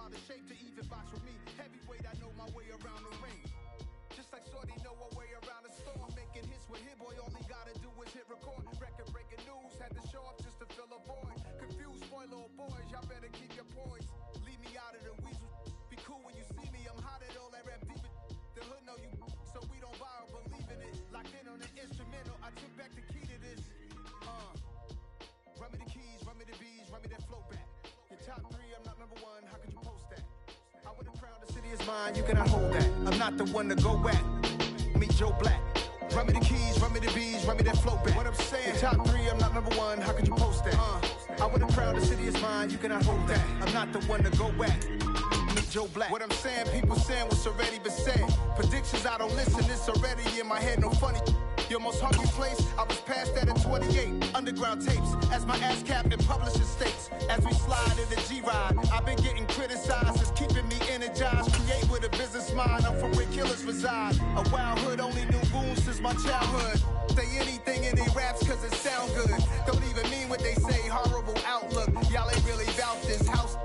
out of shape to even box with me. Heavyweight, I know my way around the ring. Just like Shorty know her way around the store. Making hits with Hit Boy, all he gotta do is hit record. Record breaking news, had to show up just to fill a void. Confused boy, little boys, y'all better keep your poise. Leave me out of the weasel. Be cool when you see me, I'm hot at all that rap deep. The hood know you, so we don't buy or believe in it. Locked in on the instrumental, I took back the key to this. Run me the keys, run me the bees, run me that flow back. Your top three, I'm not number one, how could you post that? I would've crowned the city is mine, you cannot hold that. I'm not the one to go back. Meet Joe Black. Run me the keys, run me the bees, run me that flow back. What I'm saying, your top three, I'm not number one, how could you post that? I would've crowned the city is mine, you cannot hold that. I'm not the one to go back. Meet Joe Black. What I'm saying, people saying what's already been said. Predictions, I don't listen, it's already in my head, no funny. Your most hungry place, I was past that at 28. Underground tapes, as my ass cap in publishing states. As we slide in the G-Ride, I've been getting criticized. It's keeping me energized. Create with a business mind, I'm from where killers reside. A wild hood, only knew goons since my childhood. Say anything in they raps cause it sound good. Don't even mean what they say, horrible outlook. Y'all ain't really about this house.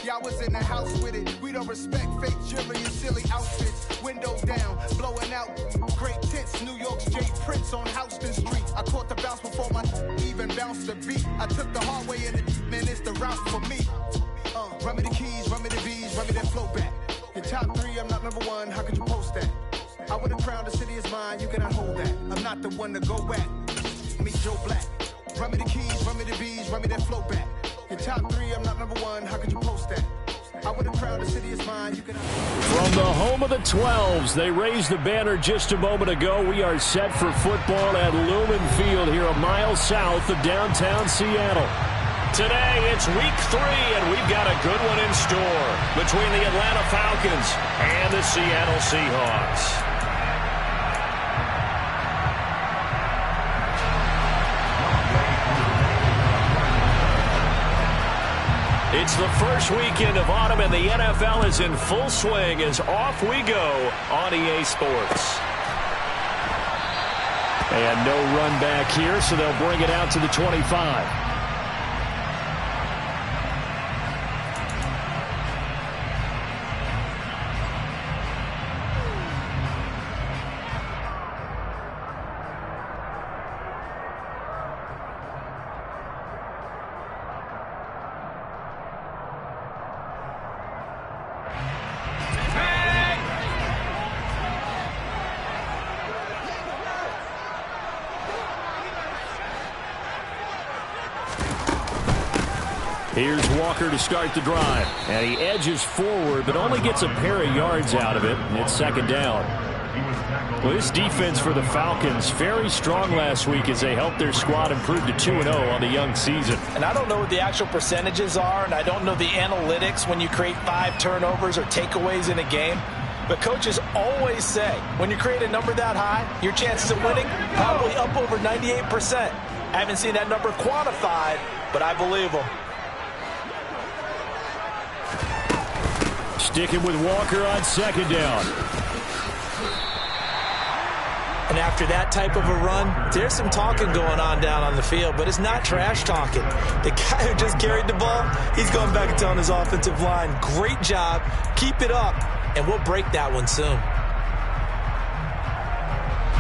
Y'all was in the house with it. We don't respect fake jewelry and silly outfits. Windows down, blowing out great tits. New York's Jay Prince on Houston Street. I caught the bounce before my even bounced the beat. I took the hard way in it, man, it's the route for me. Run me the keys, run me the bees, run me that flow back. Your top three, I'm not number one, how could you post that? I would've crowned the city is mine, you cannot hold that. I'm not the one to go back. Meet Joe Black. Run me the keys, run me the bees, run me that flow back. Your top three, I'm not number one, how could you post that? I would've crowned the city is mine, you cannot. From the home of the 12s, they raised the banner just a moment ago. We are set for football at Lumen Field here a mile south of downtown Seattle. Today, it's week 3, and we've got a good one in store between the Atlanta Falcons and the Seattle Seahawks. It's the first weekend of autumn, and the NFL is in full swing as off we go on EA Sports. And no run back here, so they'll bring it out to the 25. Here's Walker to start the drive. And he edges forward, but only gets a pair of yards out of it. And it's second down. Well, this defense for the Falcons, very strong last week as they helped their squad improve to 2-0 on the young season. And I don't know what the actual percentages are, and I don't know the analytics when you create 5 turnovers or takeaways in a game. But coaches always say, when you create a number that high, your chances of winning probably up over 98%. I haven't seen that number quantified, but I believe them. Sticking with Walker on second down. And after that type of a run, there's some talking going on down on the field, but it's not trash talking. The guy who just carried the ball, he's going back and telling his offensive line, great job, keep it up, and we'll break that one soon.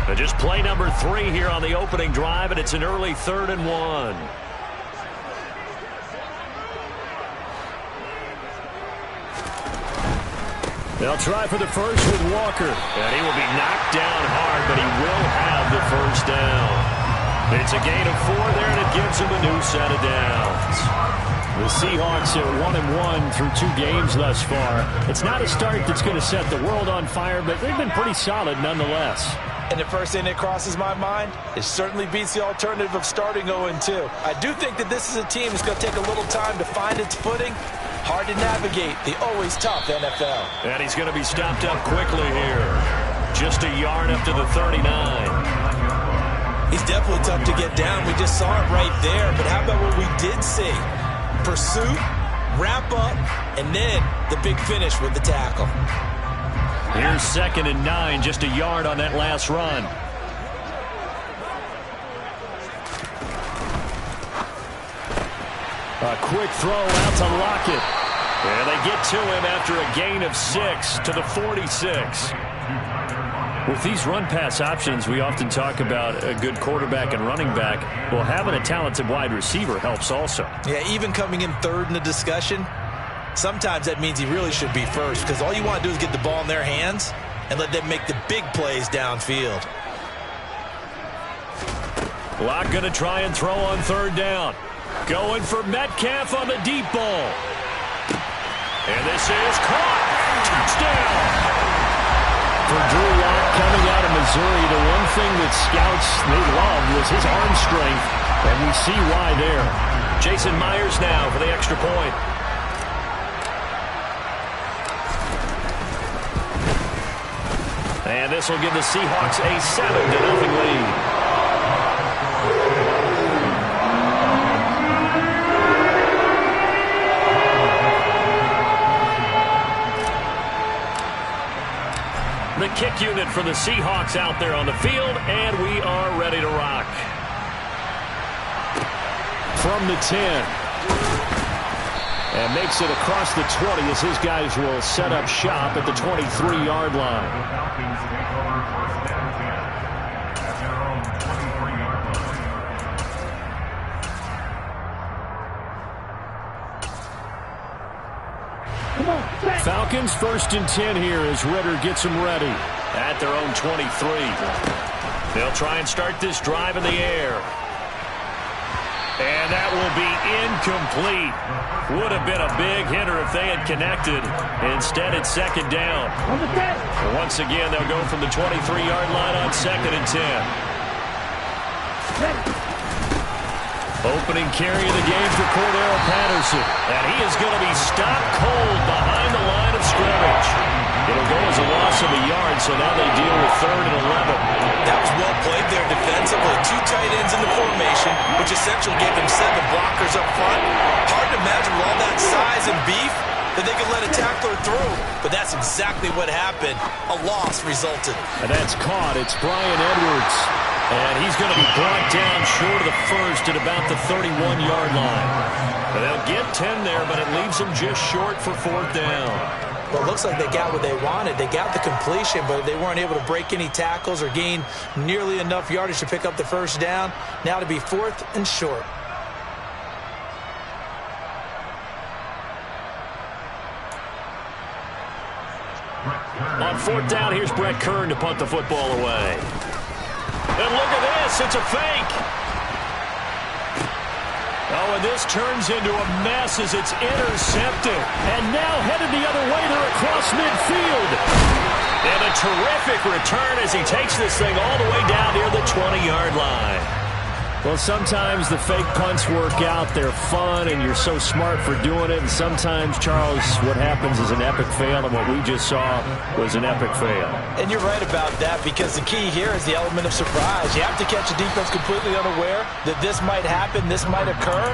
But just play number 3 here on the opening drive, and it's an early 3rd and 1. They'll try for the first with Walker. And he will be knocked down hard, but he will have the first down. It's a gain of 4 there, and it gives him a new set of downs. The Seahawks are 1-1 through 2 games thus far. It's not a start that's going to set the world on fire, but they've been pretty solid nonetheless. And the first thing that crosses my mind, it certainly beats the alternative of starting 0-2. I do think that this is a team that's going to take a little time to find its footing. Hard to navigate the always tough NFL. And he's going to be stopped up quickly here. Just a yard up to the 39. He's definitely tough to get down. We just saw it right there. But how about what we did see? Pursuit, wrap up, and then the big finish with the tackle. Here's 2nd and 9, just a yard on that last run. A quick throw out to Lockett. And they get to him after a gain of 6 to the 46. With these run-pass options, we often talk about a good quarterback and running back. Well, having a talented wide receiver helps also. Yeah, even coming in third in the discussion, sometimes that means he really should be first, because all you want to do is get the ball in their hands and let them make the big plays downfield. Locke going to try and throw on third down. Going for Metcalf on the deep ball. And this is caught. Touchdown. For Drew Locke, coming out of Missouri, the one thing that scouts they loved was his arm strength, and we see why there. Jason Myers now for the extra point. And this will give the Seahawks a 7-0 lead. The kick unit for the Seahawks out there on the field, and we are ready to rock. From the 10. And makes it across the 20 as his guys will set up shop at the 23-yard line. Falcons 1st and 10 here as Ritter gets them ready at their own 23. They'll try and start this drive in the air. And that will be incomplete. Would have been a big hitter if they had connected. Instead, it's second down. Once again, they'll go from the 23-yard line on 2nd and 10. Opening carry of the game for Cordero Patterson. And he is going to be stopped cold behind the line of scrimmage. It'll go as a loss of a yard, so now they deal with 3rd and 11. That was well played there defensively. 2 tight ends in the formation, which essentially gave them 7 blockers up front. Hard to imagine with all that size and beef that they could let a tackler through. But that's exactly what happened. A loss resulted. And that's caught. It's Brian Edwards. And he's going to be brought down short of the first at about the 31-yard line. They'll get 10 there, but it leaves them just short for 4th down. Well, it looks like they got what they wanted. They got the completion, but they weren't able to break any tackles or gain nearly enough yardage to pick up the first down. Now to be 4th and short. On 4th down, here's Brett Kern to punt the football away. And look at this, it's a fake. Oh, and this turns into a mess as it's intercepted. And now headed the other way, they're across midfield. And a terrific return as he takes this thing all the way down near the 20-yard line. Well, sometimes the fake punts work out. They're fun, and you're so smart for doing it. And sometimes, Charles, what happens is an epic fail, and what we just saw was an epic fail. And you're right about that, because the key here is the element of surprise. You have to catch a defense completely unaware that this might happen, this might occur.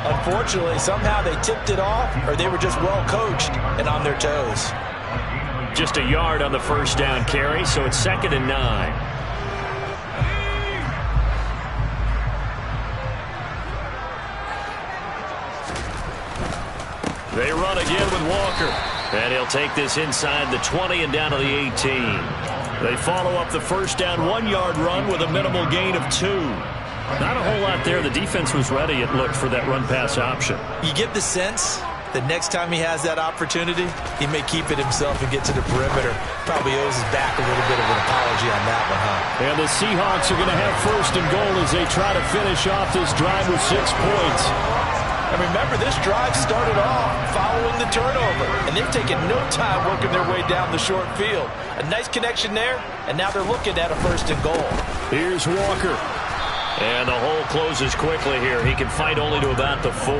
Unfortunately, somehow they tipped it off, or they were just well coached and on their toes. Just a yard on the first down carry, so it's 2nd and 9. They run again with Walker. And he'll take this inside the 20 and down to the 18. They follow up the first down 1-yard run with a minimal gain of 2. Not a whole lot there. The defense was ready, it looked, for that run-pass option. You get the sense that next time he has that opportunity, he may keep it himself and get to the perimeter. Probably owes his back a little bit of an apology on that one, huh? And the Seahawks are going to have 1st and goal as they try to finish off this drive with 6 points. And remember, this drive started off following the turnover, and they've taken no time working their way down the short field. A nice connection there, and now they're looking at a 1st and goal. Here's Walker. And the hole closes quickly here. He can fight only to about the 4.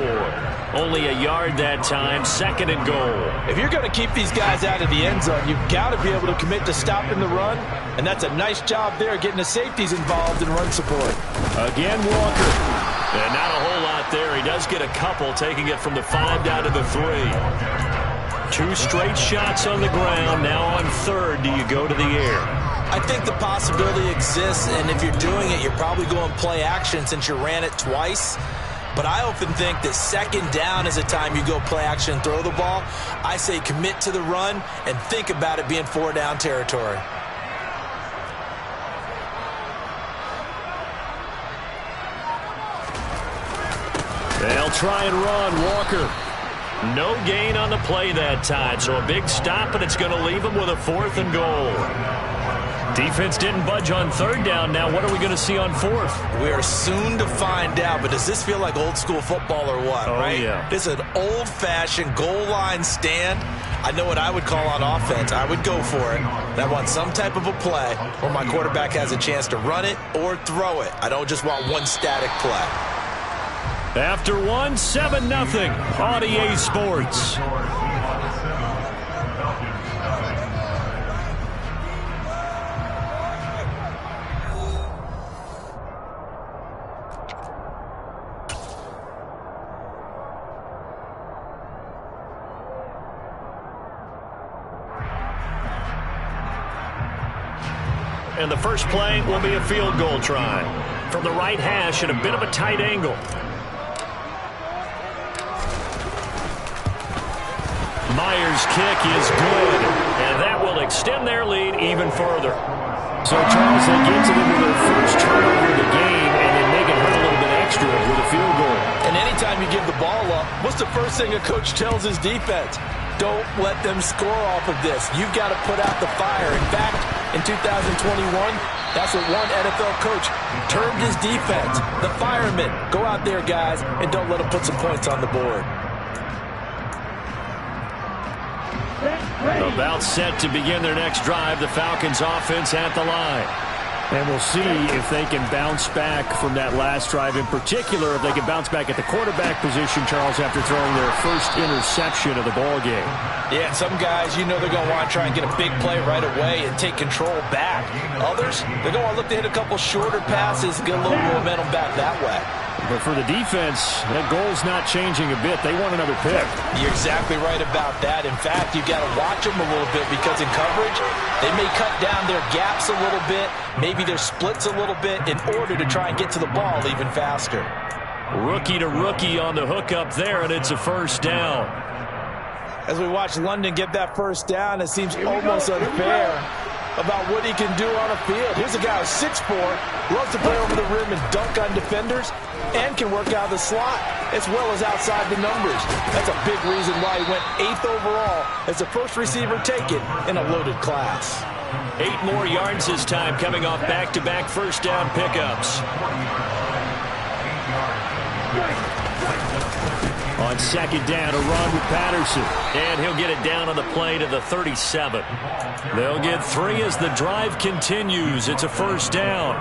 Only a yard that time, 2nd and goal. If you're going to keep these guys out of the end zone, you've got to be able to commit to stopping the run, and that's a nice job there getting the safeties involved in run support. Again, Walker. And not a whole lot there. He does get a couple, taking it from the 5 down to the 3. 2 straight shots on the ground. Now on 3rd, do you go to the air? I think the possibility exists, and if you're doing it, you're probably going play action since you ran it twice. But I often think that second down is a time you go play action and throw the ball. I say commit to the run and think about it being 4-down territory. They'll try and run. Walker. No gain on the play that time, so a big stop, and it's going to leave them with a 4th and goal. Defense didn't budge on 3rd down. Now what are we going to see on 4th? We are soon to find out, but does this feel like old school football or what, right? Yeah. This is an old-fashioned goal line stand. I know what I would call on offense. I would go for it. And I want some type of a play where my quarterback has a chance to run it or throw it. I don't just want one static play. After 1, 7-0 on EA Sports. And the first play will be a field goal try from the right hash at a bit of a tight angle. Myers' kick is good, and that will extend their lead even further. So, Charles, they get to them with their first turnover of the game, and then make it hurt a little bit extra with a field goal. And anytime you give the ball up, what's the first thing a coach tells his defense? Don't let them score off of this. You've got to put out the fire. In fact, in 2021, that's what one NFL coach termed his defense. The firemen. Go out there, guys, and don't let them put some points on the board. About set to begin their next drive, the Falcons offense at the line. And we'll see if they can bounce back from that last drive. In particular, if they can bounce back at the quarterback position, Charles, after throwing their first interception of the ball game. Yeah, and some guys, you know they're going to want to try and get a big play right away and take control back. Others, they're going to look to hit a couple shorter passes and get a little momentum back that way. But for the defense, that goal's not changing a bit. They want another pick. You're exactly right about that. In fact, you've got to watch them a little bit because in coverage, they may cut down their gaps a little bit, maybe their splits a little bit in order to try and get to the ball even faster. Rookie to rookie on the hookup there, and it's a first down. As we watch London get that first down, it seems almost unfair about what he can do on a field. Here's a guy who's 6'4", loves to play over the rim and dunk on defenders, and can work out of the slot as well as outside the numbers. That's a big reason why he went 8th overall as the first receiver taken in a loaded class. 8 more yards this time, coming off back-to-back first down pickups. On second down, a run with Patterson. And he'll get it down on the play to the 37. They'll get 3 as the drive continues. It's a first down.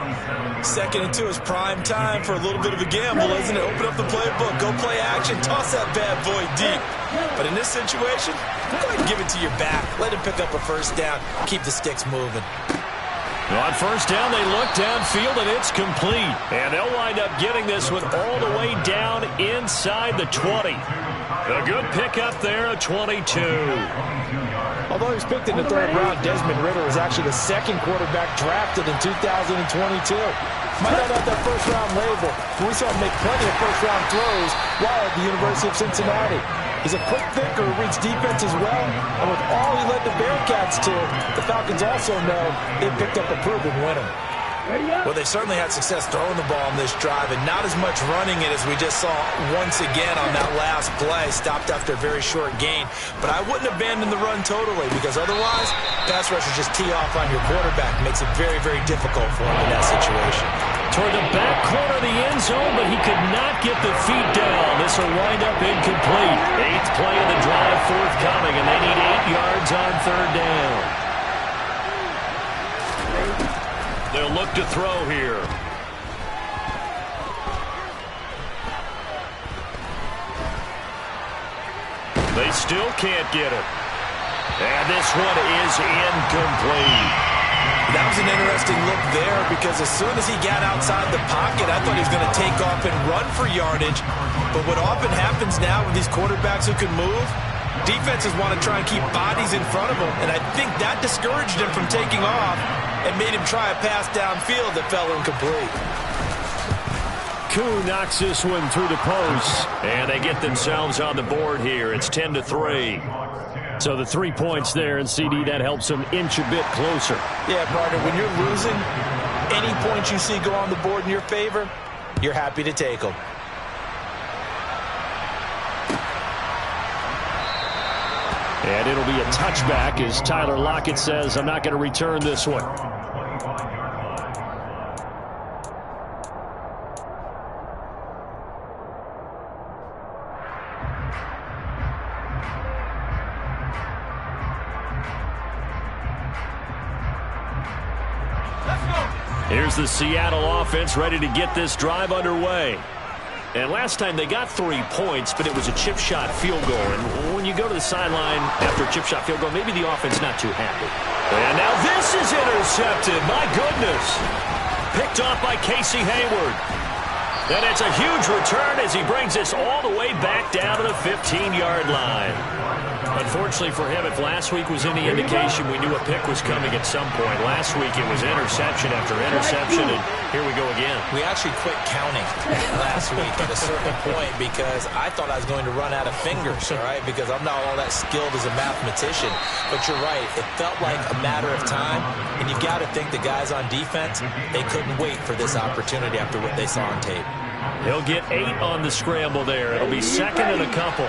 2nd and 2 is prime time for a little bit of a gamble, isn't it? Open up the playbook, go play action, toss that bad boy deep. But in this situation, go ahead and give it to your back. Let him pick up a first down. Keep the sticks moving. On first down, they look downfield, and it's complete. And they'll wind up getting this one all the way down inside the 20. A good pickup there, a 22. Although he was picked in the 3rd round, Desmond Ridder was actually the 2nd quarterback drafted in 2022. Might not have that first-round label, but we saw him make plenty of first-round throws while at the University of Cincinnati. He's a quick thinker who reads defense as well, and with all he led the Bearcats to, the Falcons also know they picked up a proven winner. Well, they certainly had success throwing the ball in this drive, and not as much running it as we just saw once again on that last play. Stopped after a very short gain. But I wouldn't abandon the run totally, because otherwise, pass rushers just tee off on your quarterback. Makes it very, very difficult for him in that situation. Toward the back corner of the end zone, but he could not get the feet down. This will wind up incomplete. 8th play of the drive forthcoming, and they need 8 yards on 3rd down. They'll look to throw here. They still can't get it. And this one is incomplete. That was an interesting look there because as soon as he got outside the pocket, I thought he was going to take off and run for yardage. But what often happens now with these quarterbacks who can move, defenses want to try and keep bodies in front of them. And I think that discouraged him from taking off and made him try a pass downfield that fell incomplete. Koo knocks this one through the post, and they get themselves on the board here. It's 10-3. So the 3 points there, and CD, that helps them inch a bit closer. Yeah, partner, when you're losing, any points you see go on the board in your favor, you're happy to take them. And it'll be a touchback as Tyler Lockett says, I'm not going to return this one. Here's the Seattle offense ready to get this drive underway. And last time they got 3 points, but it was a chip shot field goal. And when you go to the sideline after a chip shot field goal, maybe the offense not too happy. And now this is intercepted. My goodness. Picked off by Casey Hayward. And it's a huge return as he brings this all the way back down to the 15-yard line. Unfortunately for him, if last week was any indication, we knew a pick was coming at some point. Last week it was interception after interception, and here we go again. We actually quit counting last week at a certain point because I thought I was going to run out of fingers, all right, because I'm not all that skilled as a mathematician. But you're right. It felt like a matter of time, and you've got to think the guys on defense, they couldn't wait for this opportunity after what they saw on tape. He'll get 8 on the scramble there. It'll be second and a couple.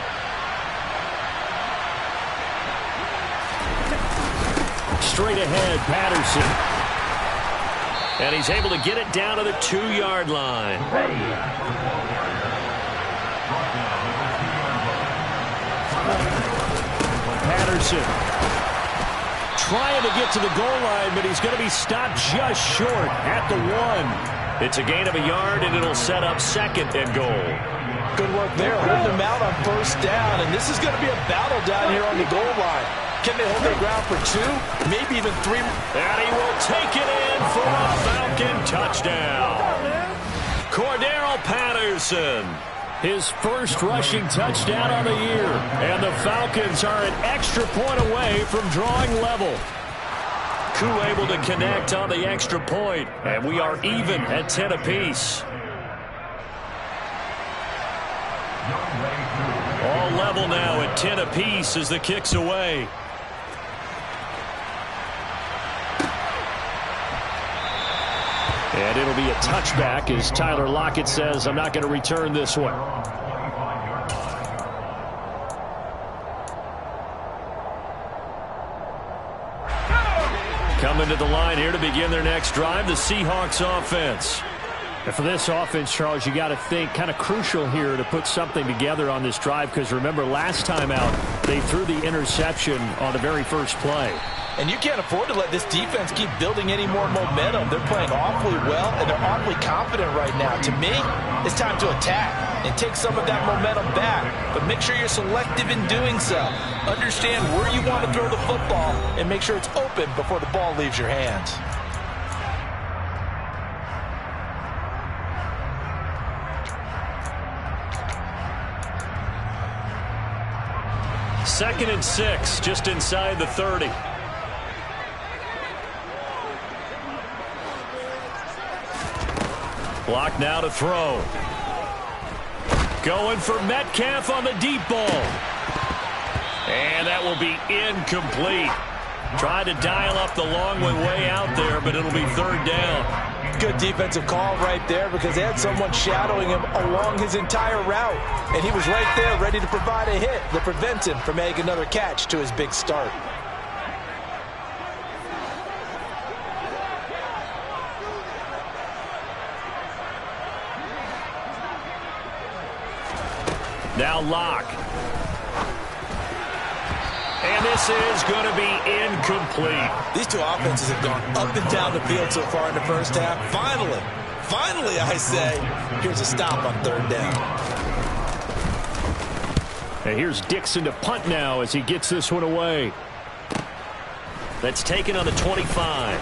Straight ahead, Patterson. And he's able to get it down to the 2-yard line. Patterson trying to get to the goal line, but he's going to be stopped just short at the 1. It's a gain of a yard, and it'll set up second and goal. Good work there, holding them out on first down, and this is going to be a battle down here on the goal line. Can they hold their ground for 2, maybe even 3? And he will take it in for a Falcon touchdown. Cordero Patterson, his first rushing touchdown on the year. And the Falcons are an extra point away from drawing level. Koo able to connect on the extra point, and we are even at 10 apiece. All level now at 10 apiece as the kick's away. And it'll be a touchback as Tyler Lockett says, I'm not going to return this one. Coming to the line here to begin their next drive, the Seahawks offense. And for this offense, Charles, you got to think kind of crucial here to put something together on this drive, because remember last time out they threw the interception on the very first play. And you can't afford to let this defense keep building any more momentum. They're playing awfully well, and they're awfully confident right now. To me, it's time to attack and take some of that momentum back. But make sure you're selective in doing so. Understand where you want to throw the football and make sure it's open before the ball leaves your hands. Second and 6, just inside the 30. Block now to throw. Going for Metcalf on the deep ball. And that will be incomplete. Tried to dial up the long one way out there, but it'll be third down. Good defensive call right there because they had someone shadowing him along his entire route. And he was right there ready to provide a hit that prevents him from making another catch to his big start. Now Locke. And this is going to be incomplete. These two offenses have gone up and down the field so far in the first half. Finally, I say, here's a stop on third down. And here's Dixon to punt now as he gets this one away. That's taken on the 25.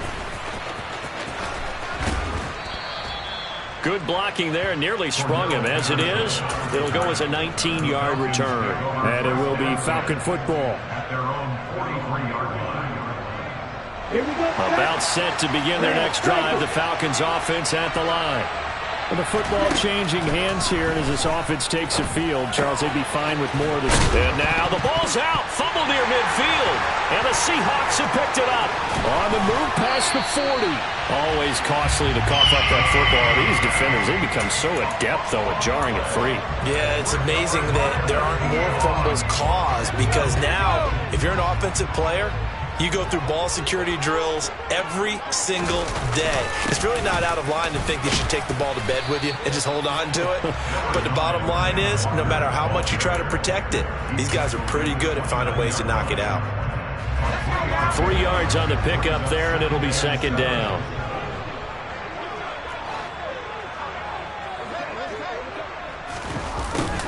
Good blocking there, nearly sprung him. As it is, it'll go as a 19-yard return. And it will be Falcon football. Here we go. About set to begin their next drive. The Falcons offense at the line. The football changing hands here as this offense takes the field. Charles, they'd be fine with more of this. And now the ball's out. Fumble near midfield. And the Seahawks have picked it up. On the move past the 40. Always costly to cough up that football. These defenders, they become so adept, though, at jarring it free. Yeah, it's amazing that there aren't more fumbles caused because now, if you're an offensive player, you go through ball security drills every single day. It's really not out of line to think you should take the ball to bed with you and just hold on to it. But the bottom line is, no matter how much you try to protect it, these guys are pretty good at finding ways to knock it out. 3 yards on the pickup there, and it'll be second down.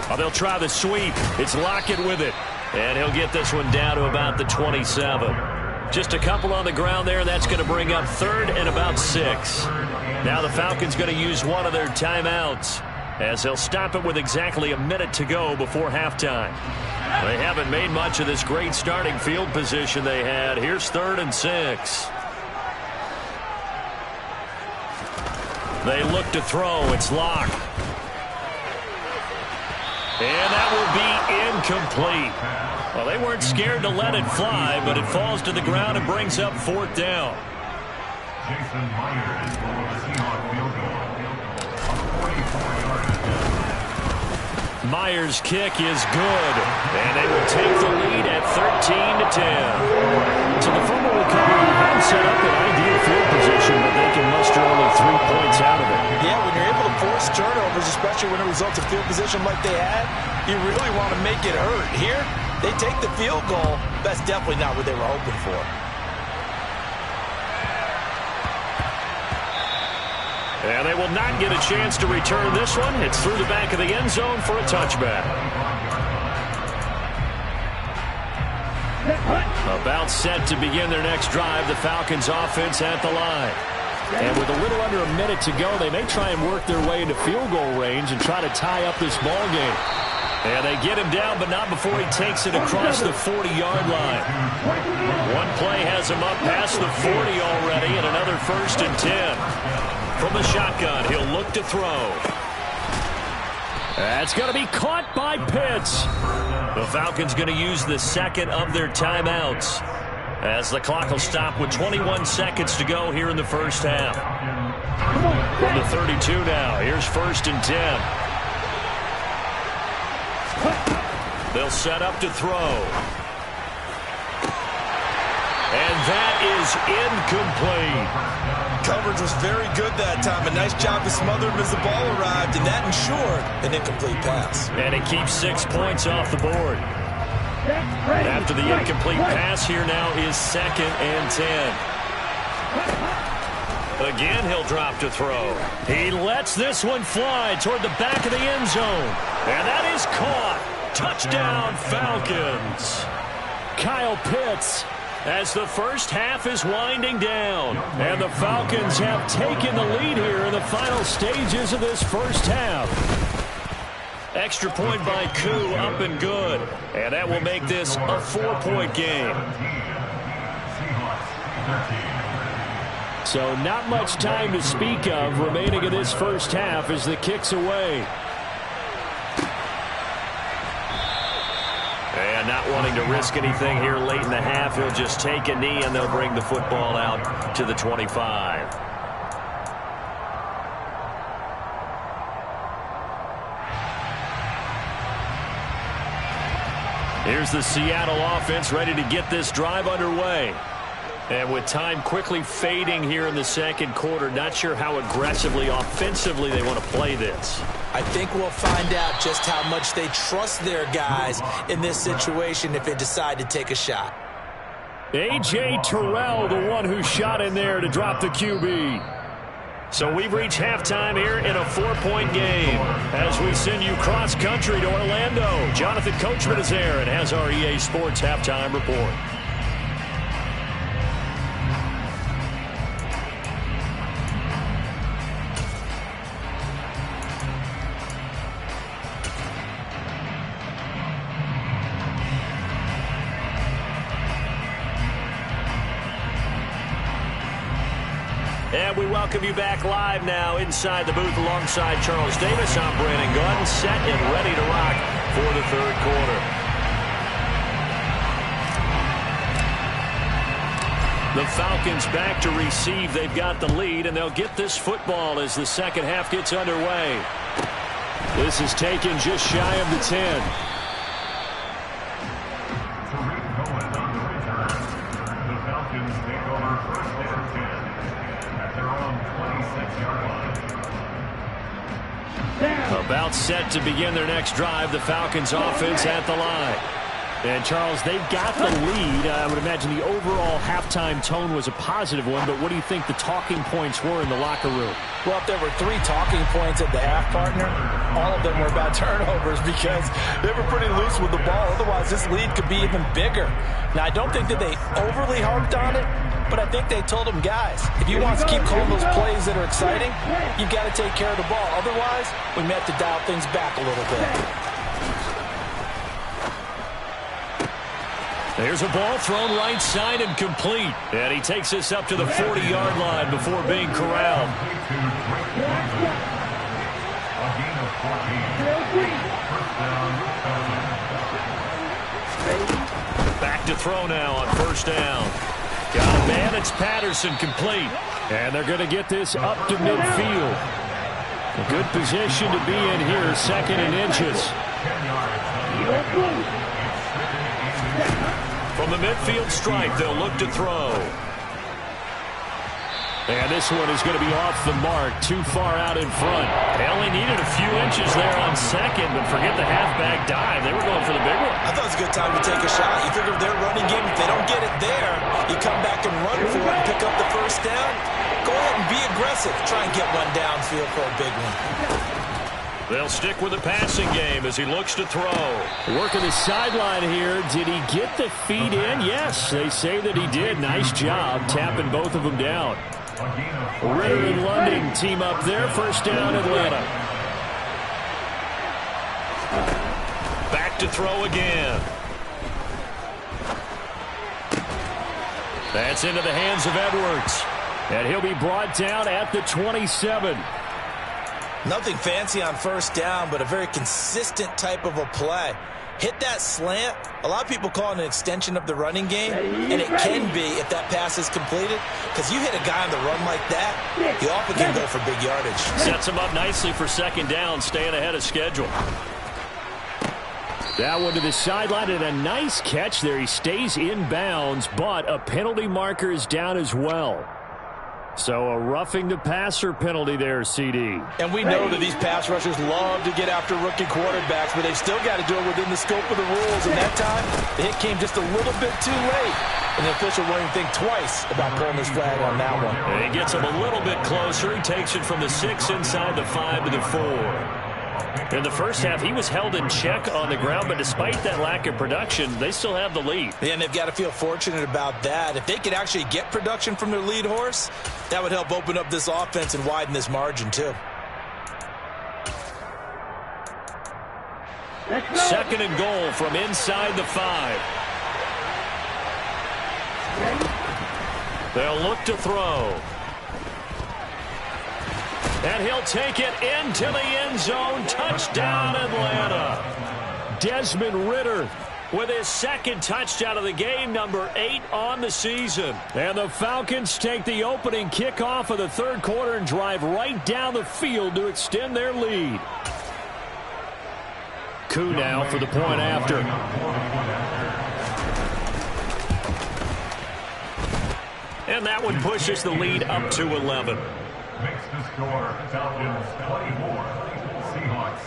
Oh, they'll try the sweep. It's Lockett with it. And he'll get this one down to about the 27. Just a couple on the ground there. That's going to bring up 3rd and about 6. Now the Falcons going to use one of their timeouts as they'll stop it with exactly a minute to go before halftime. They haven't made much of this great starting field position they had. Here's 3rd and 6. They look to throw. It's Locke. And that will be incomplete. Well, they weren't scared to let it fly, but it falls to the ground and brings up 4th down. Jason Myers for the Seahawks field goal. A 44-yard attempt. Myers' kick is good, and they will take the lead at 13-10. So the fumble recovery hadn't set up an ideal field position, but they can muster only 3 points out of it. Yeah, when you're able to force turnovers, especially when it results in field position like they had, you really want to make it hurt. Here, they take the field goal. That's definitely not what they were hoping for. And they will not get a chance to return this one. It's through the back of the end zone for a touchback. About set to begin their next drive, the Falcons offense at the line. And with a little under a minute to go, they may try and work their way into field goal range and try to tie up this ball game. And they get him down, but not before he takes it across the 40-yard line. One play has him up past the 40 already, and another 1st and 10. From the shotgun, he'll look to throw. That's going to be caught by Pitts. The Falcons going to use the second of their timeouts as the clock will stop with 21 seconds to go here in the first half. From the 32 now, here's 1st and 10. They'll set up to throw. And that is incomplete. Coverage was very good that time. A nice job to smother him as the ball arrived, and that ensured an incomplete pass. And it keeps 6 points off the board. After the incomplete pass, here now is 2nd and 10. Again, he'll drop to throw. He lets this one fly toward the back of the end zone. And that is caught. Touchdown, Falcons. Kyle Pitts, as the first half is winding down. And the Falcons have taken the lead here in the final stages of this first half. Extra point by Koo, up and good. And that will make this a 4-point game. So not much time to speak of remaining in this first half as the kick's away. And not wanting to risk anything here late in the half, he'll just take a knee and they'll bring the football out to the 25. Here's the Seattle offense ready to get this drive underway. And with time quickly fading here in the second quarter, not sure how aggressively, offensively they want to play this. I think we'll find out just how much they trust their guys in this situation if they decide to take a shot. A.J. Terrell, the one who shot in there to drop the QB. So we've reached halftime here in a 4-point game as we send you cross-country to Orlando. Jonathan Coachman is there and has our EA Sports halftime report. And we welcome you back live now inside the booth alongside Charles Davis. I'm Brandon Gunn, set and ready to rock for the third quarter. The Falcons back to receive. They've got the lead, and they'll get this football as the second half gets underway. This is taken just shy of the 10. About set to begin their next drive. The Falcons offense at the line. And, Charles, they've got the lead. I would imagine the overall halftime tone was a positive one, but what do you think the talking points were in the locker room? Well, if there were 3 talking points at the half, partner, all of them were about turnovers because they were pretty loose with the ball. Otherwise, this lead could be even bigger. Now, I don't think that they overly harped on it, but I think they told them, guys, if you want to keep calling those plays that are exciting, you've got to take care of the ball. Otherwise, we may have to dial things back a little bit. There's a ball thrown right side and complete. And he takes this up to the 40-yard line before being corralled. Back to throw now on first down. Got a man. It's Patterson, complete. And they're going to get this up to midfield. A good position to be in here, second and inches. From the midfield stripe, they'll look to throw. And this one is going to be off the mark, too far out in front. They only needed a few inches there on second, but forget the halfback dive. They were going for the big one. I thought it was a good time to take a shot. You figure their running game, if they don't get it there, you come back and run for it and pick up the first down. Go ahead and be aggressive. Try and get one downfield for a big one. They'll stick with the passing game as he looks to throw. Working the sideline here. Did he get the feet in? Yes, they say that he did. Nice job tapping both of them down. Ritter and London team up there. First down, Atlanta. Back to throw again. That's into the hands of Edwards. And he'll be brought down at the 27. Nothing fancy on first down, but a very consistent type of a play. Hit that slant. A lot of people call it an extension of the running game, and it can be if that pass is completed, because you hit a guy on the run like that, you often can go for big yardage. Sets him up nicely for second down, staying ahead of schedule. That one to the sideline, and a nice catch there. He stays in bounds, but a penalty marker is down as well. So a roughing the passer penalty there, CD. And we know that these pass rushers love to get after rookie quarterbacks, but they've still got to do it within the scope of the rules. And that time, the hit came just a little bit too late. And the official won't even think twice about pulling his flag on that one. And he gets him a little bit closer. He takes it from the 6 inside the 5 to the 4. In the first half, he was held in check on the ground, but despite that lack of production, they still have the lead. And they've got to feel fortunate about that. If they could actually get production from their lead horse, that would help open up this offense and widen this margin, too. Second and goal from inside the 5. They'll look to throw. And he'll take it into the end zone. Touchdown, Atlanta. Desmond Ritter with his second touchdown of the game, number 8 on the season. And the Falcons take the opening kickoff of the third quarter and drive right down the field to extend their lead. Koo now for the point after. And that one pushes the lead up to 11. Makes the score Falcons 24, Seahawks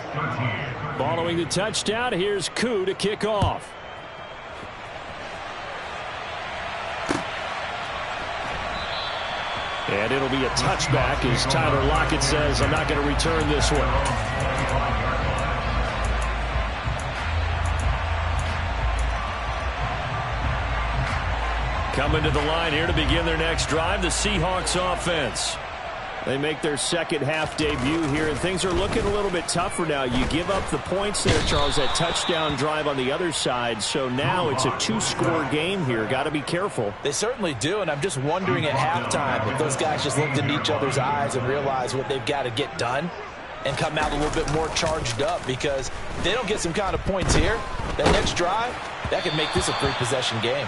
13. Following the touchdown, here's Koo to kick off. And it'll be a touchback as Tyler Lockett says, I'm not going to return this one. Coming to the line here to begin their next drive, the Seahawks offense. They make their second half debut here, and things are looking a little bit tougher now. You give up the points there, Charles, that touchdown drive on the other side. So now it's a 2-score game here. Got to be careful. They certainly do, and I'm just wondering at halftime if those guys just looked into each other's eyes and realized what they've got to get done and come out a little bit more charged up, because if they don't get some kind of points here, that next drive, that could make this a 3-possession game.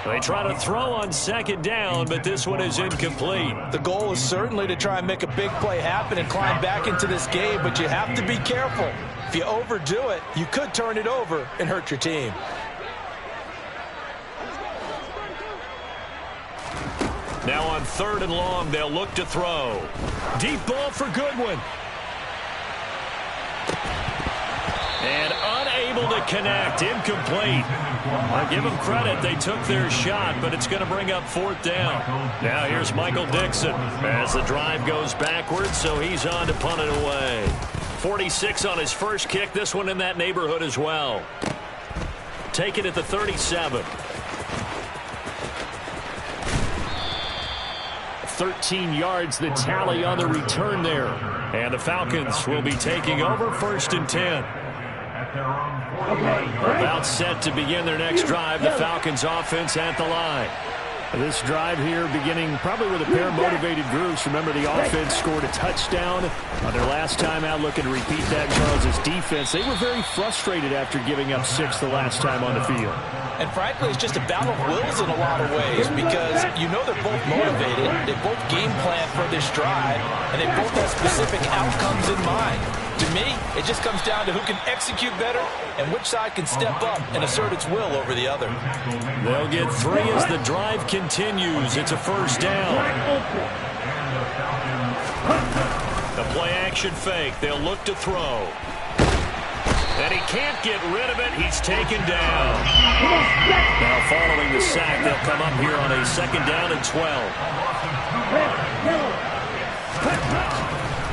They try to throw on second down, but this one is incomplete. The goal is certainly to try and make a big play happen and climb back into this game, but you have to be careful. If you overdo it, you could turn it over and hurt your team. Now on 3rd and long, they'll look to throw. Deep ball for Goodwin. And unable to connect. Incomplete. I give them credit. They took their shot, but it's going to bring up 4th down. Now here's Michael Dixon as the drive goes backwards, so he's on to punt it away. 46 on his first kick. This one in that neighborhood as well. Take it at the 37. 13 yards the tally on the return there. And the Falcons will be taking over 1st and 10. About set to begin their next drive. The Falcons offense at the line. This drive here beginning probably with a pair of motivated groups. Remember, the offense scored a touchdown on their last time out. Looking to repeat that. Charles' defense, they were very frustrated after giving up 6 the last time on the field. And frankly, it's just a battle of wills in a lot of ways, because you know they're both motivated. They both game plan for this drive, and they both have specific outcomes in mind. To me, it just comes down to who can execute better and which side can step up and assert its will over the other. They'll get 3 as the drive continues. It's a 1st down. The play action fake. They'll look to throw. And he can't get rid of it. He's taken down. Now following the sack, they'll come up here on a 2nd down and 12.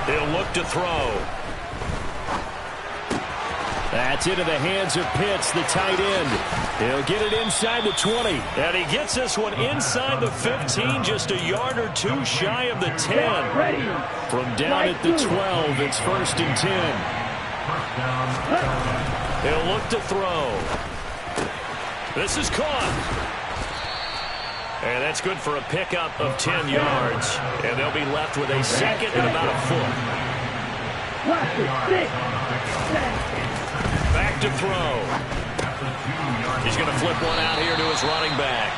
They'll look to throw. That's into the hands of Pitts, the tight end. He'll get it inside the 20. And he gets this one inside the 15, just a yard or 2 shy of the 10. From down at the 12, it's 1st and 10. He'll look to throw. This is caught. And that's good for a pickup of 10 yards. And they'll be left with a 2nd and about a foot. Back to throw. He's going to flip one out here to his running back.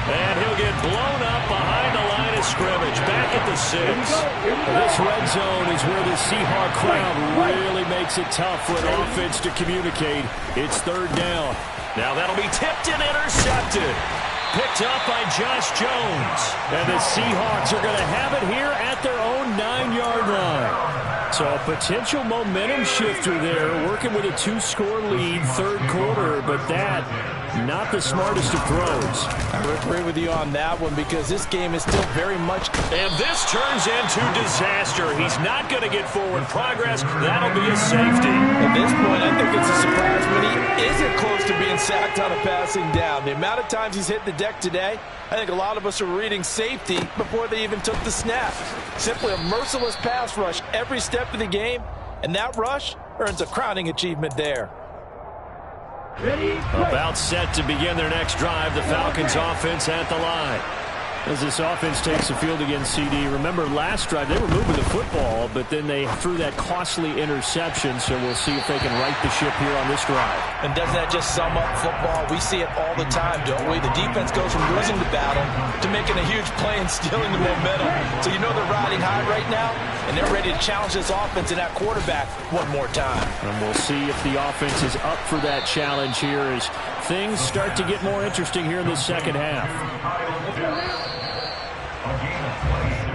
And he'll get blown up behind the line of scrimmage. Back at the 6. This red zone is where the Seahawk crowd really makes it tough for an offense to communicate. It's 3rd down. Now that'll be tipped and intercepted. Picked up by Josh Jones. And the Seahawks are going to have it here at their own 9-yard line. So a potential momentum shifter there, working with a 2-score lead, 3rd quarter, but that, not the smartest of throws. I would agree with you on that one, because this game is still very much... And this turns into disaster. He's not going to get forward progress. That'll be a safety. At this point, I think it's a surprise when he isn't close to being sacked on a passing down. The amount of times he's hit the deck today, I think a lot of us are reading safety before they even took the snap. Simply a merciless pass rush every step of the game, and that rush earns a crowning achievement there. About set to begin their next drive, the Falcons offense at the line. As this offense takes the field against CD, remember last drive they were moving the football, but then they threw that costly interception, so we'll see if they can right the ship here on this drive. And doesn't that just sum up football? We see it all the time, don't we? The defense goes from losing the battle to making a huge play and stealing the momentum. So you know they're riding high right now, and they're ready to challenge this offense and that quarterback one more time. And we'll see if the offense is up for that challenge here as things start to get more interesting here in the second half.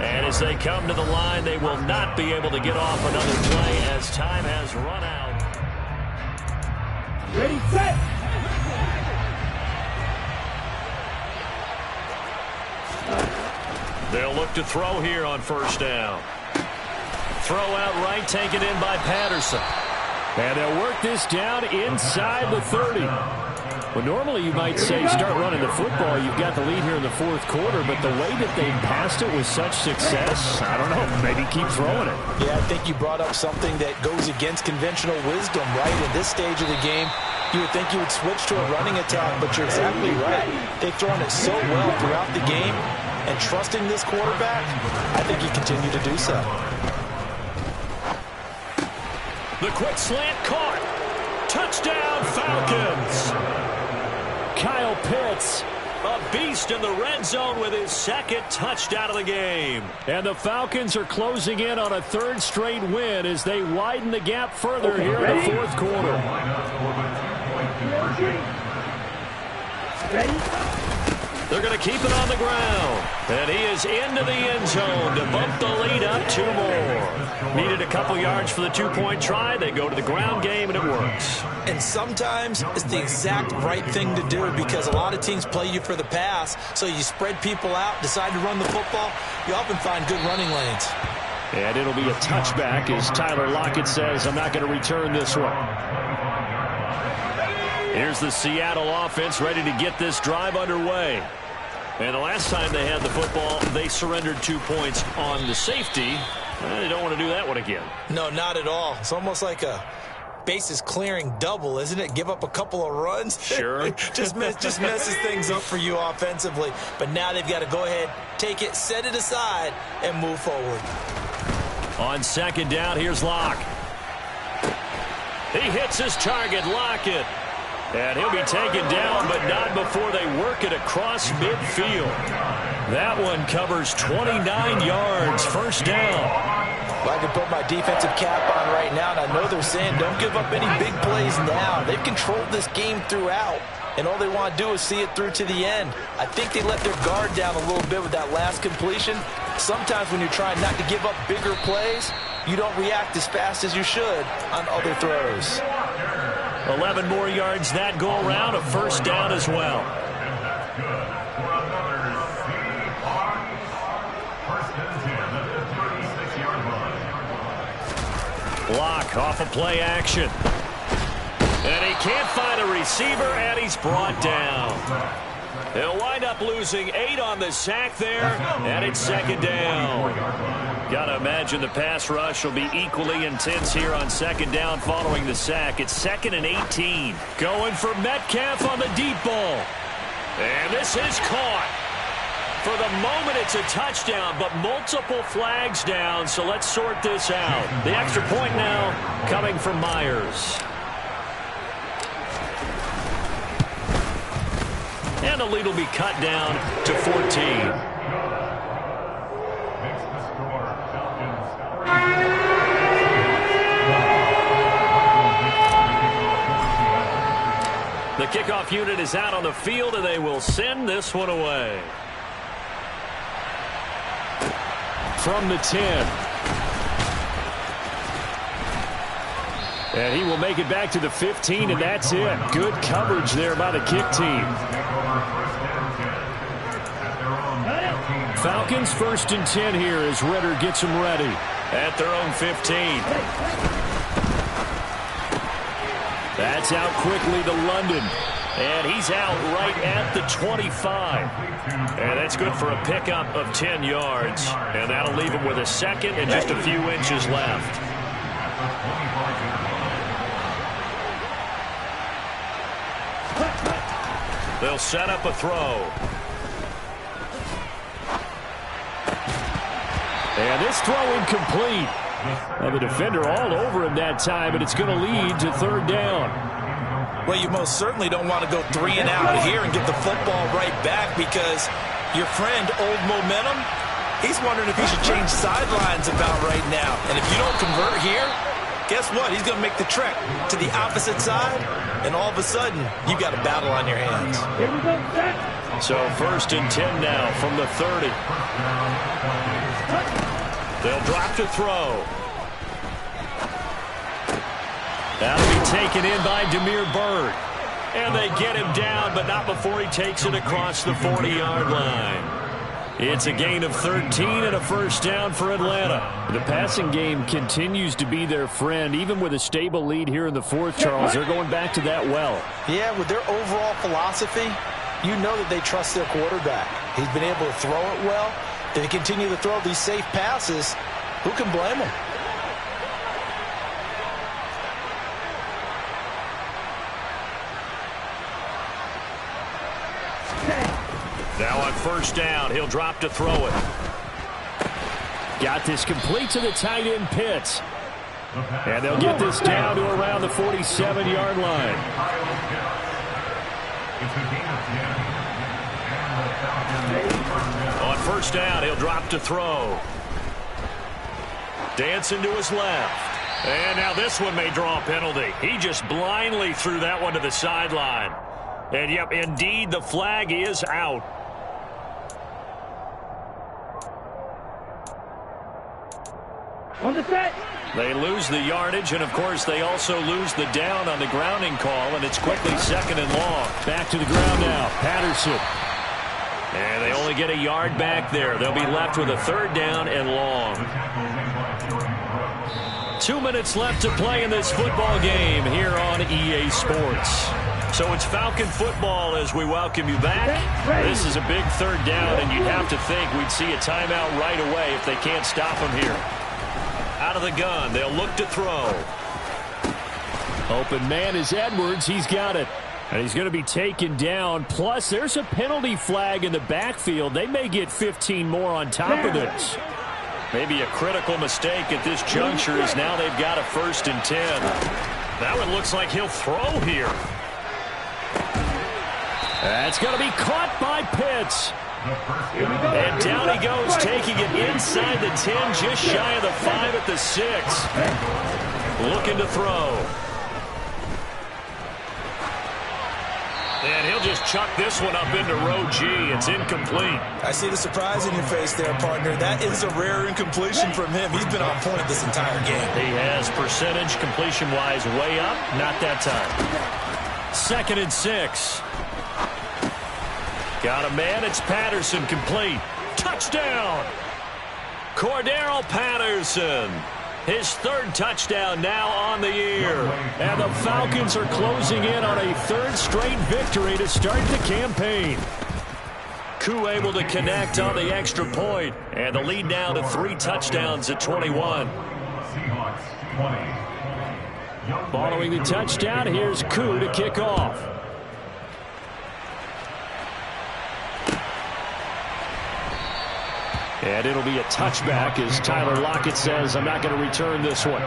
And as they come to the line, they will not be able to get off another play as time has run out. Ready, set! They'll look to throw here on 1st down. Throw out right, taken in by Patterson. And they'll work this down inside the 30. Well, normally you might say start running the football. You've got the lead here in the fourth quarter, but the way that they passed it with such success, I don't know, maybe keep throwing it. Yeah, I think you brought up something that goes against conventional wisdom, right? In this stage of the game, you would think you would switch to a running attack, but you're exactly right. They've thrown it so well throughout the game, and trusting this quarterback, I think you continue to do so. The quick slant caught. Touchdown, Falcons. Kyle Pitts, a beast in the red zone with his second touchdown of the game. And the Falcons are closing in on a third straight win as they widen the gap further here in the fourth quarter. They're going to keep it on the ground. And he is into the end zone to bump the lead up 2 more. Needed a couple yards for the 2-point try. They go to the ground game, and it works. And sometimes it's the exact right thing to do because a lot of teams play you for the pass. So you spread people out, decide to run the football. You often find good running lanes. And it'll be a touchback as Tyler Lockett says, I'm not going to return this one. Here's the Seattle offense ready to get this drive underway. And the last time they had the football, they surrendered 2 points on the safety. They don't want to do that one again. No, not at all. It's almost like a bases clearing double, isn't it? Give up a couple of runs. Sure. just messes things up for you offensively. But now they've got to go ahead, take it, set it aside, and move forward. On second down, here's Locke. He hits his target, Lockett. And he'll be taken down, but not before they work it across midfield. That one covers 29 yards, first down. Well, I can put my defensive cap on right now, and I know they're saying don't give up any big plays now. They've controlled this game throughout, and all they want to do is see it through to the end. I think they let their guard down a little bit with that last completion. Sometimes when you're trying not to give up bigger plays, you don't react as fast as you should on other throws. 11 more yards that go around, a first down as well. Block off of play action. And he can't find a receiver, and he's brought down. He'll wind up losing 8 on the sack there, and it's second down. Got to imagine the pass rush will be equally intense here on second down following the sack. It's 2nd and 18. Going for Metcalf on the deep ball. And this is caught. For the moment, it's a touchdown, but multiple flags down, so let's sort this out. The extra point now coming from Myers. And the lead will be cut down to 14. The kickoff unit is out on the field, and they will send this one away. From the 10. And he will make it back to the 15, and that's it. Good coverage there by the kick team. Falcons 1st and 10 here as Ritter gets them ready at their own 15. That's out quickly to London. And he's out right at the 25. And that's good for a pickup of 10 yards. And that'll leave him with a second and just a few inches left. They'll set up a throw. And this throw incomplete. And the defender all over him that time, and it's going to lead to third down. Well, you most certainly don't want to go 3 and out here and get the football right back because your friend, Old Momentum, he's wondering if he should change sidelines about right now. And if you don't convert here, guess what? He's going to make the trek to the opposite side, and all of a sudden, you got a battle on your hands. So 1st and 10 now from the 30. They'll drop to throw. That'll be taken in by Damiere Byrd. And they get him down, but not before he takes it across the 40-yard line. It's a gain of 13 and a first down for Atlanta. The passing game continues to be their friend. Even with a stable lead here in the fourth, Charles, they're going back to that well. Yeah, with their overall philosophy, you know that they trust their quarterback. He's been able to throw it well. They continue to throw these safe passes. Who can blame them? Now on first down, he'll drop to throw it. Got this complete to the tight end Pitts. And they'll get this down to around the 47-yard line. On first down, he'll drop to throw. Dancing to his left. And now this one may draw a penalty. He just blindly threw that one to the sideline. And, yep, indeed, the flag is out. On the set. They lose the yardage, and, of course, they also lose the down on the grounding call, and it's quickly second and long. Back to the ground now. Patterson. And they only get a yard back there. They'll be left with a third down and long. 2 minutes left to play in this football game here on EA Sports. So it's Falcon football as we welcome you back. This is a big third down, and you'd have to think we'd see a timeout right away if they can't stop them here. Out of the gun, they'll look to throw. Open man is Edwards. He's got it. And he's going to be taken down. Plus, there's a penalty flag in the backfield. They may get 15 more on top of this. Maybe a critical mistake at this juncture is now they've got a 1st and 10. That one looks like he'll throw here. That's going to be caught by Pitts. And down he goes, taking it inside the 10, just shy of the 5 at the 6. Looking to throw. And he'll just chuck this one up into row G. It's incomplete. I see the surprise in your face there, partner. That is a rare incompletion from him. He's been on point this entire game. He has percentage completion-wise way up. Not that time. 2nd and 6. Got a man. It's Patterson complete. Touchdown! Cordero Patterson. His 3rd touchdown now on the year. And the Falcons are closing in on a 3rd straight victory to start the campaign. Koo able to connect on the extra point. And the lead now to 3 touchdowns at 21. Following the touchdown, here's Koo to kick off. And it'll be a touchback as Tyler Lockett says, I'm not going to return this one.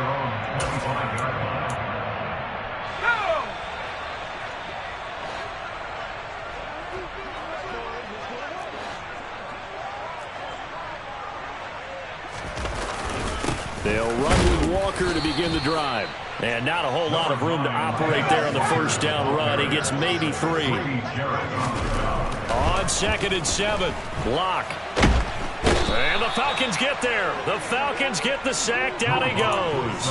They'll run with Walker to begin the drive. And not a whole lot of room to operate there on the first down run. He gets maybe 3. On 2nd and 7, Lock. And the Falcons get there. The Falcons get the sack. Down he goes.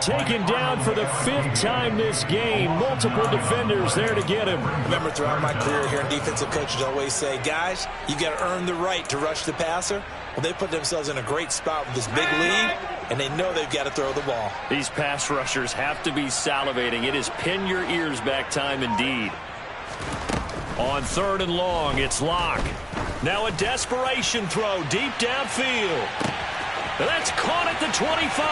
Taken down for the 5th time this game. Multiple defenders there to get him. Remember, throughout my career here in defensive coaches always say, guys, you got to earn the right to rush the passer. Well, they put themselves in a great spot with this big lead, and they know they've got to throw the ball. These pass rushers have to be salivating. It is pin your ears back time indeed. On 3rd and long, it's Lock. Now a desperation throw deep downfield. That's caught at the 25.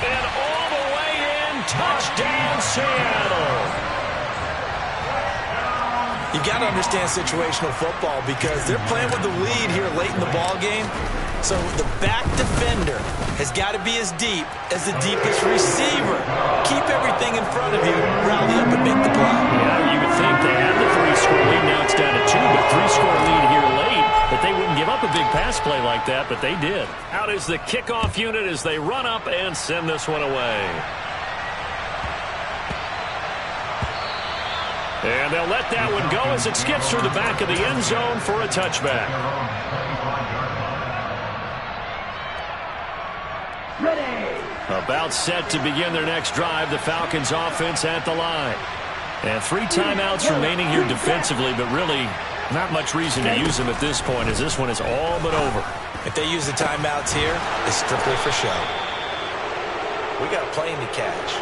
And all the way in, touchdown Seattle. You got to understand situational football because they're playing with the lead here late in the ball game. So the back defender has got to be as deep as the deepest receiver. Keep everything in front of you, rally up and make the play. Yeah, you would think they had the 3-score lead. Now it's down to 2, but 3-score lead here late. But they wouldn't give up a big pass play like that, but they did. Out is the kickoff unit as they run up and send this one away. And they'll let that one go as it skips through the back of the end zone for a touchback. About set to begin their next drive. The Falcons offense at the line. And 3 timeouts remaining here defensively, but really Not much reason to use him at this point, as this one is all but over. If they use the timeouts here, it's strictly for show. We got a plane to catch.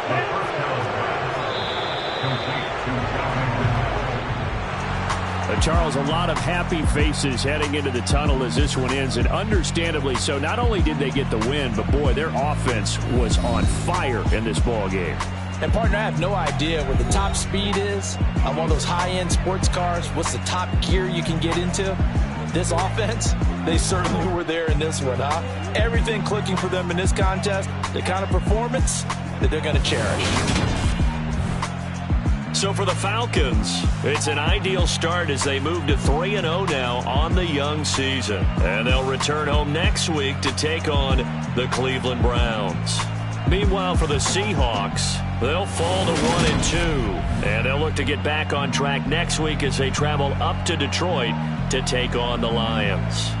Charles, a lot of happy faces heading into the tunnel as this one ends, and understandably so. Not only did they get the win, but boy, their offense was on fire in this ball game. And, partner, I have no idea what the top speed is on one of those high-end sports cars. What's the top gear you can get into? This offense, they certainly were there in this one, huh? Everything clicking for them in this contest, the kind of performance that they're going to cherish. So for the Falcons, it's an ideal start as they move to 3-0 now on the young season. And they'll return home next week to take on the Cleveland Browns. Meanwhile, for the Seahawks, they'll fall to 1-2. And they'll look to get back on track next week as they travel up to Detroit to take on the Lions.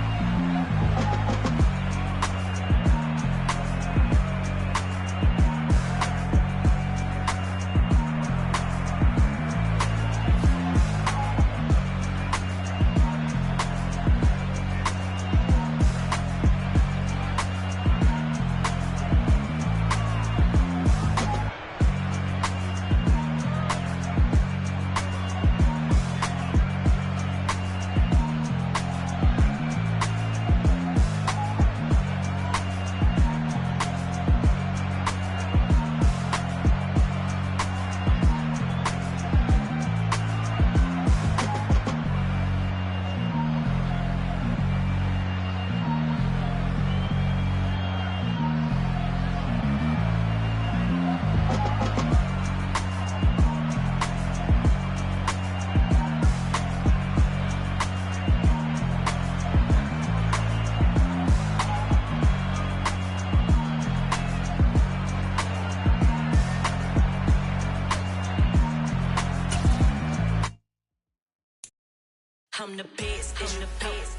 I'm the best, and the best,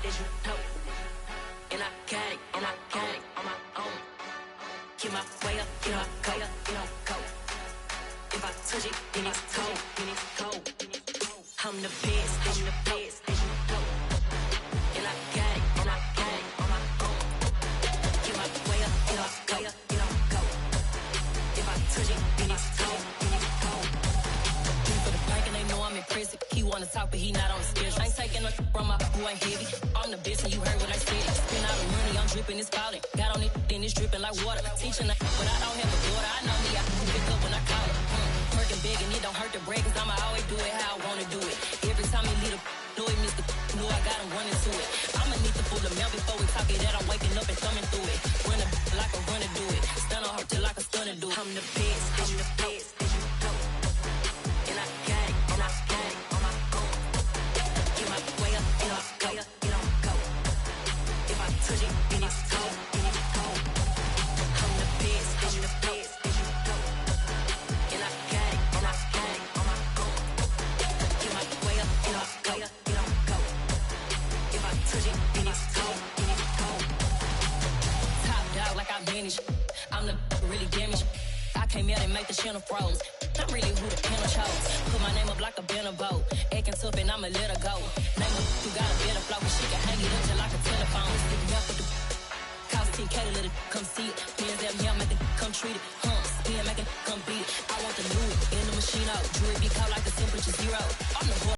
and I got it, on my own. Get my way up, get my go. If I touch it, then it's cold. I'm the best, and I got it, on my own. Get my way up, get my go. If I touch it, then it's cold. For the bank and they know I'm in prison. He wanna talk, but he not on the schedule. I ain't taking no from my who ain't heavy. I'm the best and you heard what I said. Spend all the money, I'm dripping, it's falling. Got on it, then it's dripping like water. Teaching but I don't have a daughter. I know me, I can pick up when I call her. Working big and it don't hurt to break, cause I'ma always do it how I wanna do it. Every time he lead a know it, Mr. Know I got him running to it. I'ma need to pull the mail before we talk it that I'm waking up and thumbing through it. Running like a runner do it. Stun on her till like a stunner do it. I'm the best, and I got it, on my own. Get my way up, get my go. If I touch it, then it's cold. I'm the best, and I got it, on my own. Get my way up, get my go. If I touch it, then it's cold. Top dog like I vanished. I'm the really damaged. I came out and make the channel froze. Not really who the panel chose. Put my name up like a banner boat. Acting tough and I'ma let her go. Name her who got a better flow, cause she can hang it up just like a telephone. Stick me up with the cost 10K to let it come see it. Hands down here, make it come treat it. Spin, make it come beat it. I want the new in the machine out. Jewelry be cold like the temperature 0. I'm the boy.